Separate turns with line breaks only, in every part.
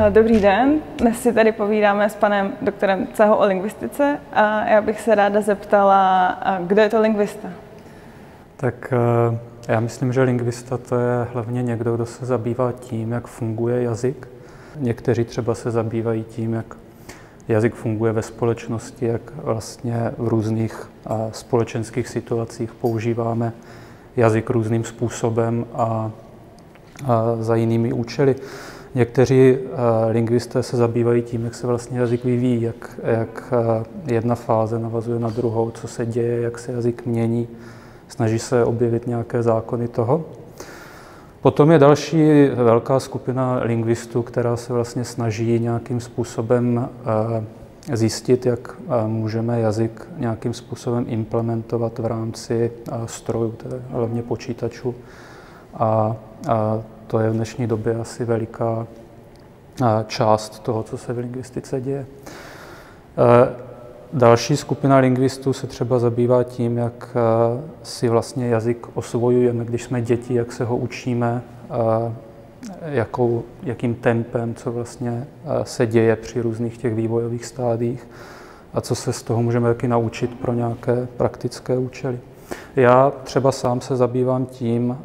Dobrý den, dnes si tady povídáme s panem doktorem Cahou o lingvistice a já bych se ráda zeptala, kdo je to lingvista?
Tak já myslím, že lingvista to je hlavně někdo, kdo se zabývá tím, jak funguje jazyk. Někteří třeba se zabývají tím, jak jazyk funguje ve společnosti, jak vlastně v různých společenských situacích používáme jazyk různým způsobem a za jinými účely. Někteří lingvisté se zabývají tím, jak se vlastně jazyk vyvíjí, jak jedna fáze navazuje na druhou, co se děje, jak se jazyk mění, snaží se objevit nějaké zákony toho. Potom je další velká skupina lingvistů, která se vlastně snaží nějakým způsobem zjistit, jak můžeme jazyk nějakým způsobem implementovat v rámci strojů, tedy hlavně počítačů. A to je v dnešní době asi veliká část toho, co se v lingvistice děje. Další skupina lingvistů se třeba zabývá tím, jak si vlastně jazyk osvojujeme, když jsme děti, jak se ho učíme, jakým tempem, co vlastně se děje při různých těch vývojových stádiích a co se z toho můžeme taky naučit pro nějaké praktické účely. Já třeba sám se zabývám tím,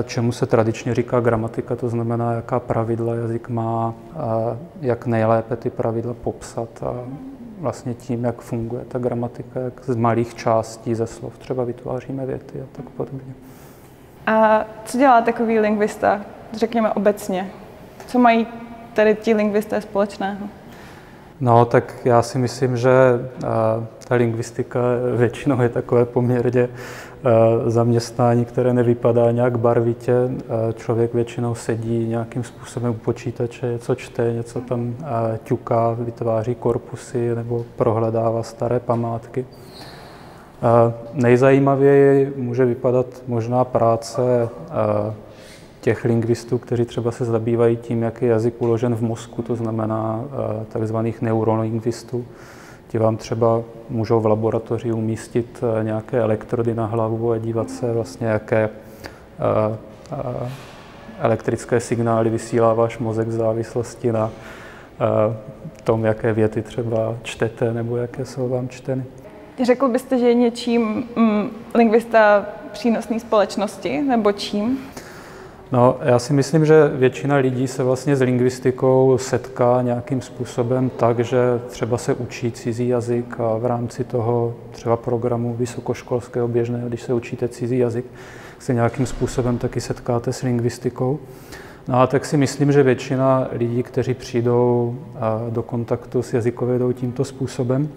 čemu se tradičně říká gramatika, to znamená, jaká pravidla jazyk má, jak nejlépe ty pravidla popsat a vlastně tím, jak funguje ta gramatika, jak z malých částí ze slov třeba vytváříme věty a tak podobně.
A co dělá takový lingvista, řekněme obecně? Co mají tady ti lingvisté společného?
No, tak já si myslím, že ta lingvistika většinou je takové poměrně zaměstnání, které nevypadá nějak barvitě. Člověk většinou sedí nějakým způsobem u počítače, něco čte, něco tam ťuká, vytváří korpusy nebo prohledává staré památky. Nejzajímavěji může vypadat možná práce těch lingvistů, kteří třeba se zabývají tím, jak je jazyk uložen v mozku, to znamená takzvaných neurolingvistů. Ti vám třeba můžou v laboratoři umístit nějaké elektrody na hlavu a dívat se vlastně, jaké elektrické signály vysílá váš mozek v závislosti na tom, jaké věty třeba čtete nebo jaké jsou vám čteny.
Řekl byste, že je něčím lingvista přínosný společnosti, nebo čím?
No, já si myslím, že většina lidí se vlastně s lingvistikou setká nějakým způsobem tak, že třeba se učí cizí jazyk a v rámci toho třeba programu vysokoškolského běžného, když se učíte cizí jazyk, se nějakým způsobem taky setkáte s lingvistikou. No a tak si myslím, že většina lidí, kteří přijdou do kontaktu s jazykovědou tímto způsobem,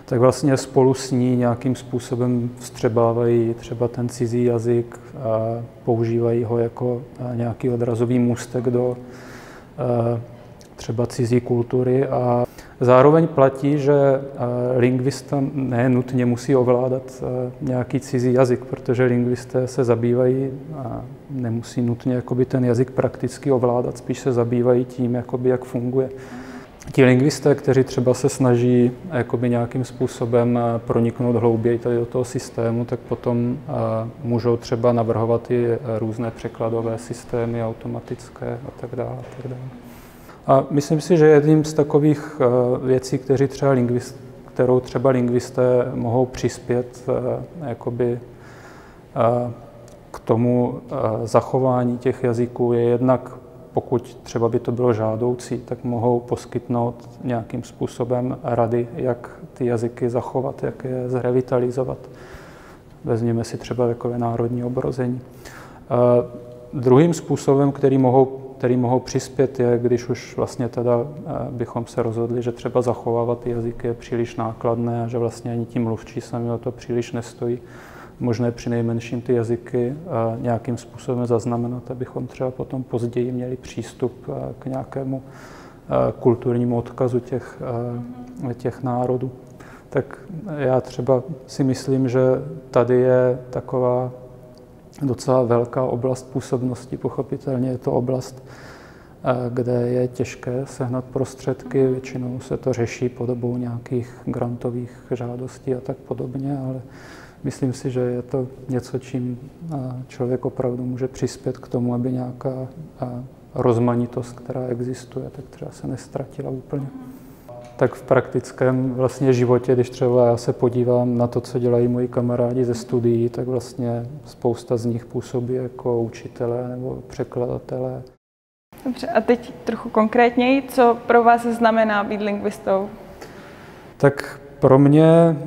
tak vlastně spolu s ní nějakým způsobem vstřebávají třeba ten cizí jazyk a používají ho jako nějaký odrazový můstek do třeba cizí kultury. A zároveň platí, že lingvista nenutně musí ovládat nějaký cizí jazyk, protože lingvisté se zabývají a nemusí nutně jakoby ten jazyk prakticky ovládat, spíš se zabývají tím, jakoby, jak funguje. Ti lingvisté, kteří třeba se snaží jakoby nějakým způsobem proniknout hlouběji tady do toho systému, tak potom můžou třeba navrhovat i různé překladové systémy automatické a tak dále. A myslím si, že jedním z takových věcí, kterou třeba lingvisté mohou přispět jakoby, k tomu zachování těch jazyků, je jednak, pokud třeba by to bylo žádoucí, tak mohou poskytnout nějakým způsobem rady, jak ty jazyky zachovat, jak je zrevitalizovat. Vezměme si třeba takové národní obrození. Druhým způsobem, který mohou přispět, je, když už vlastně teda bychom se rozhodli, že třeba zachovávat ty jazyky je příliš nákladné a že vlastně ani ti mluvčí sami o to příliš nestojí. Možné přinejmenším ty jazyky nějakým způsobem zaznamenat, abychom třeba potom později měli přístup k nějakému kulturnímu odkazu těch národů. Tak já třeba si myslím, že tady je taková docela velká oblast působnosti. Pochopitelně je to oblast, kde je těžké sehnat prostředky. Většinou se to řeší podobou nějakých grantových žádostí a tak podobně, ale myslím si, že je to něco, čím člověk opravdu může přispět k tomu, aby nějaká rozmanitost, která existuje, tak třeba se neztratila úplně. Tak v praktickém vlastně životě, když třeba já se podívám na to, co dělají moji kamarádi ze studií, tak vlastně spousta z nich působí jako učitelé nebo překladatelé.
Dobře, a teď trochu konkrétněji, co pro vás znamená být lingvistou?
Tak pro mě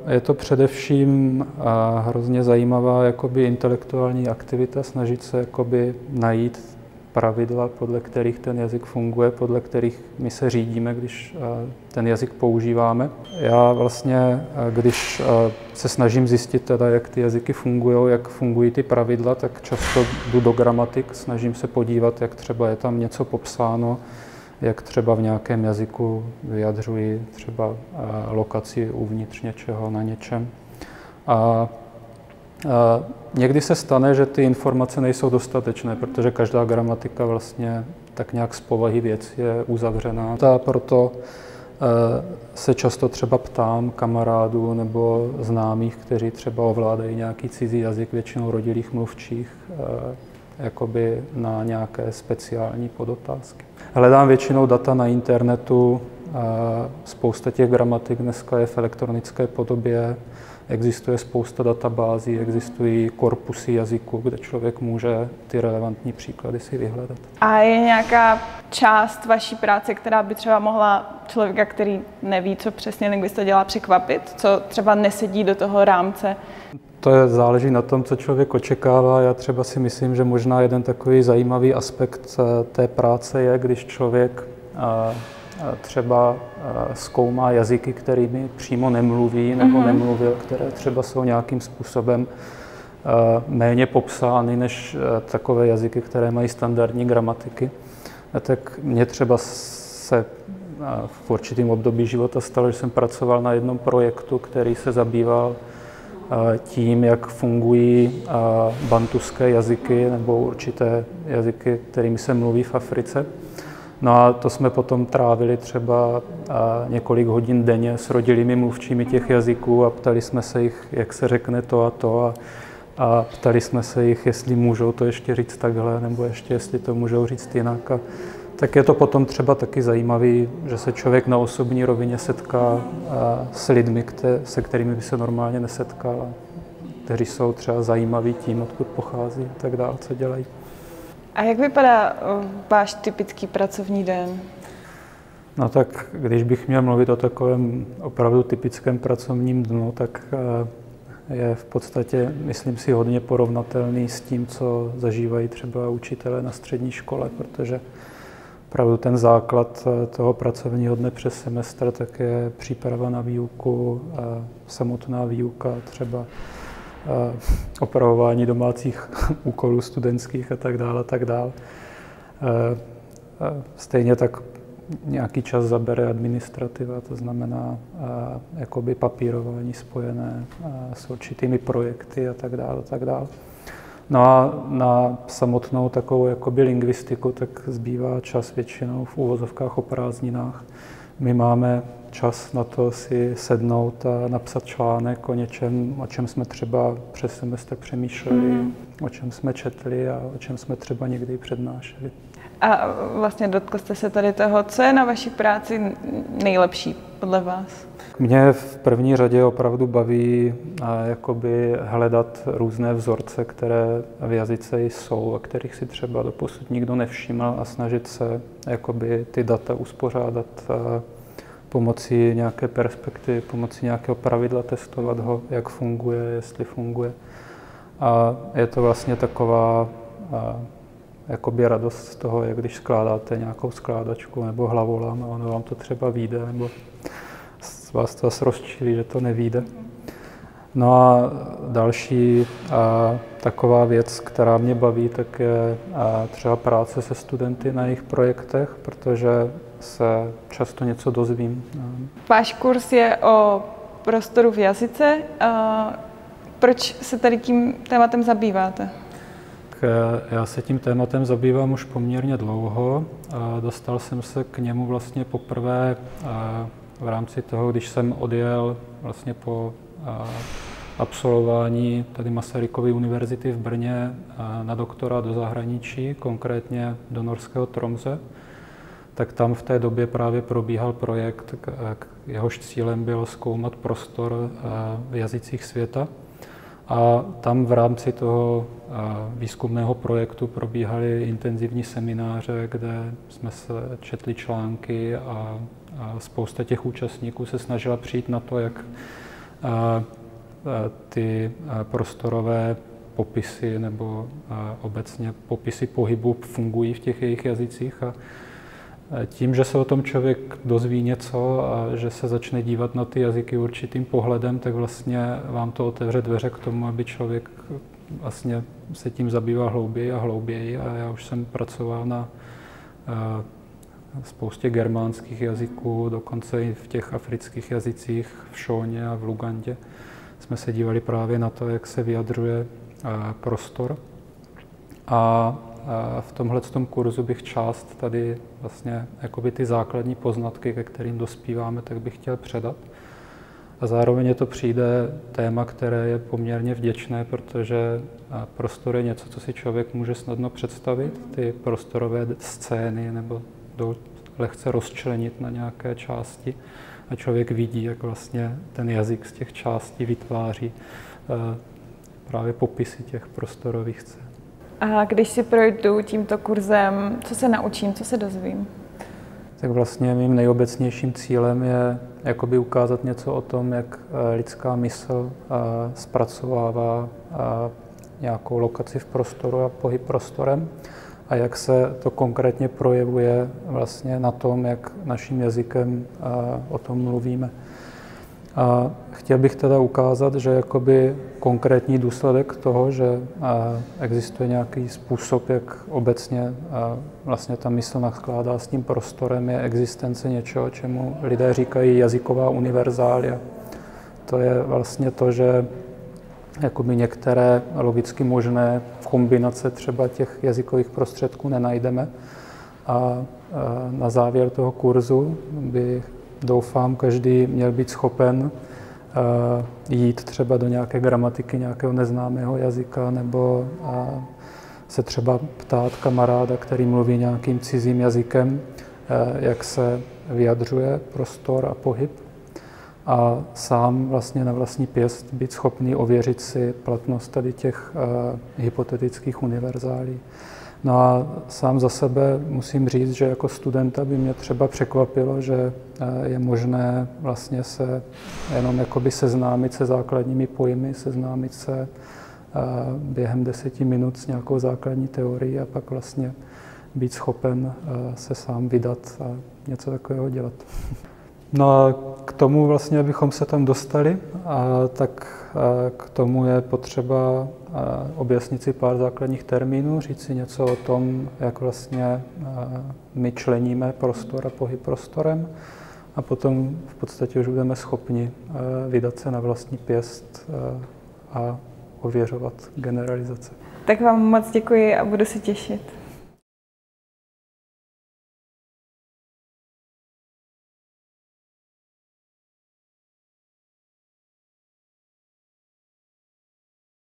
je to především hrozně zajímavá jakoby intelektuální aktivita, snažit se jakoby najít pravidla, podle kterých ten jazyk funguje, podle kterých my se řídíme, když ten jazyk používáme. Já vlastně, když se snažím zjistit teda, jak ty jazyky fungují, jak fungují ty pravidla, tak často jdu do gramatik, snažím se podívat, jak třeba je tam něco popsáno, jak třeba v nějakém jazyku vyjadřuji třeba lokaci uvnitř něčeho na něčem. A někdy se stane, že ty informace nejsou dostatečné, protože každá gramatika vlastně tak nějak z povahy věci je uzavřená. A proto se často třeba ptám kamarádů nebo známých, kteří třeba ovládají nějaký cizí jazyk, většinou rodilých mluvčích, jakoby na nějaké speciální podotázky. Hledám většinou data na internetu, spousta těch gramatik dneska je v elektronické podobě, existuje spousta databází, existují korpusy jazyků, kde člověk může ty relevantní příklady si vyhledat.
A je nějaká část vaší práce, která by třeba mohla člověka, který neví, co přesně lingvista dělá, překvapit? Co třeba nesedí do toho rámce?
To záleží na tom, co člověk očekává. Já třeba si myslím, že možná jeden takový zajímavý aspekt té práce je, když člověk třeba zkoumá jazyky, kterými přímo nemluví nebo nemluvil, které třeba jsou nějakým způsobem méně popsány než takové jazyky, které mají standardní gramatiky. Tak mně třeba se v určitém období života stalo, že jsem pracoval na jednom projektu, který se zabýval tím, jak fungují bantuské jazyky nebo určité jazyky, kterými se mluví v Africe. No a to jsme potom trávili třeba několik hodin denně s rodilými mluvčími těch jazyků a ptali jsme se jich, jak se řekne to a to a ptali jsme se jich, jestli můžou to ještě říct takhle, nebo ještě jestli to můžou říct jinak. A tak je to potom třeba taky zajímavý, že se člověk na osobní rovině setká s lidmi, se kterými by se normálně nesetkal, kteří jsou třeba zajímaví tím, odkud pochází a tak dále, co dělají.
A jak vypadá váš typický pracovní den?
No tak, když bych měl mluvit o takovém opravdu typickém pracovním dnu, tak je v podstatě, myslím si, hodně porovnatelný s tím, co zažívají třeba učitelé na střední škole, protože opravdu ten základ toho pracovního dne přes semestr tak je příprava na výuku, samotná výuka, třeba opravování domácích úkolů studentských a tak dále, a tak dále. Stejně tak nějaký čas zabere administrativa, to znamená jakoby papírování spojené s určitými projekty a tak dále, a tak dále. No a na samotnou takovou jakoby lingvistiku tak zbývá čas většinou v uvozovkách o prázdninách. My máme čas na to si sednout a napsat článek o něčem, o čem jsme třeba přes semestr přemýšleli, o čem jsme četli a o čem jsme třeba někdy přednášeli.
A vlastně dotkl jste se tady toho, co je na vaší práci nejlepší podle vás?
Mě v první řadě opravdu baví jakoby hledat různé vzorce, které v jazyce jsou a kterých si třeba doposud nikdo nevšiml a snažit se jakoby ty data uspořádat pomocí nějaké perspektivy, pomocí nějakého pravidla, testovat ho, jak funguje, jestli funguje. A je to vlastně taková jakoby radost z toho, jak když skládáte nějakou skládačku nebo hlavolám a ono vám to třeba vyjde, nebo vás to zase rozčílí, že to nevyjde. No a další taková věc, která mě baví, tak je třeba práce se studenty na jejich projektech, protože se často něco dozvím.
Váš kurz je o prostoru v jazyce. Proč se tady tím tématem zabýváte?
Já se tím tématem zabývám už poměrně dlouho. Dostal jsem se k němu vlastně poprvé v rámci toho, když jsem odjel vlastně po absolvování tady Masarykovy univerzity v Brně na doktora do zahraničí, konkrétně do norského Tromsø, tak tam v té době právě probíhal projekt, jehož cílem bylo zkoumat prostor v jazycích světa. A tam v rámci toho výzkumného projektu probíhaly intenzivní semináře, kde jsme se četli články a spousta těch účastníků se snažila přijít na to, jak ty prostorové popisy nebo obecně popisy pohybu fungují v těch jejich jazycích. A tím, že se o tom člověk dozví něco a že se začne dívat na ty jazyky určitým pohledem, tak vlastně vám to otevře dveře k tomu, aby člověk vlastně se tím zabýval hlouběji a hlouběji. A já už jsem pracoval na spoustě germánských jazyků, dokonce i v těch afrických jazycích, v Šóně a v Lugandě. Jsme se dívali právě na to, jak se vyjadřuje prostor. A v tomhletom kurzu bych část tady vlastně jakoby ty základní poznatky, ke kterým dospíváme, tak bych chtěl předat. A zároveň to přijde téma, které je poměrně vděčné, protože prostor je něco, co si člověk může snadno představit. Ty prostorové scény nebo lehce rozčlenit na nějaké části a člověk vidí, jak vlastně ten jazyk z těch částí vytváří právě popisy těch prostorových scén.
A když si projdu tímto kurzem, co se naučím, co se dozvím?
Tak vlastně mým nejobecnějším cílem je jakoby ukázat něco o tom, jak lidská mysl zpracovává nějakou lokaci v prostoru a pohyb prostorem a jak se to konkrétně projevuje vlastně na tom, jak naším jazykem o tom mluvíme. A chtěl bych teda ukázat, že jakoby konkrétní důsledek toho, že existuje nějaký způsob, jak obecně vlastně ta mysl nakládá s tím prostorem, je existence něčeho, čemu lidé říkají jazyková univerzália. To je vlastně to, že jakoby některé logicky možné kombinace třeba těch jazykových prostředků nenajdeme. A na závěr toho kurzu by, doufám, každý měl být schopen jít třeba do nějaké gramatiky nějakého neznámého jazyka nebo se třeba ptát kamaráda, který mluví nějakým cizím jazykem, jak se vyjadřuje prostor a pohyb. A sám vlastně na vlastní pěst být schopný ověřit si platnost tady těch hypotetických univerzálí. No a sám za sebe musím říct, že jako studenta by mě třeba překvapilo, že je možné vlastně se jenom jakoby seznámit se základními pojmy, seznámit se během 10 minut s nějakou základní teorií a pak vlastně být schopen se sám vydat a něco takového dělat. No a k tomu vlastně, abychom se tam dostali, tak k tomu je potřeba objasnit si pár základních termínů, říct si něco o tom, jak vlastně my členíme prostor a pohyb prostorem a potom v podstatě už budeme schopni vydat se na vlastní pěst a ověřovat generalizace.
Tak vám moc děkuji a budu se těšit.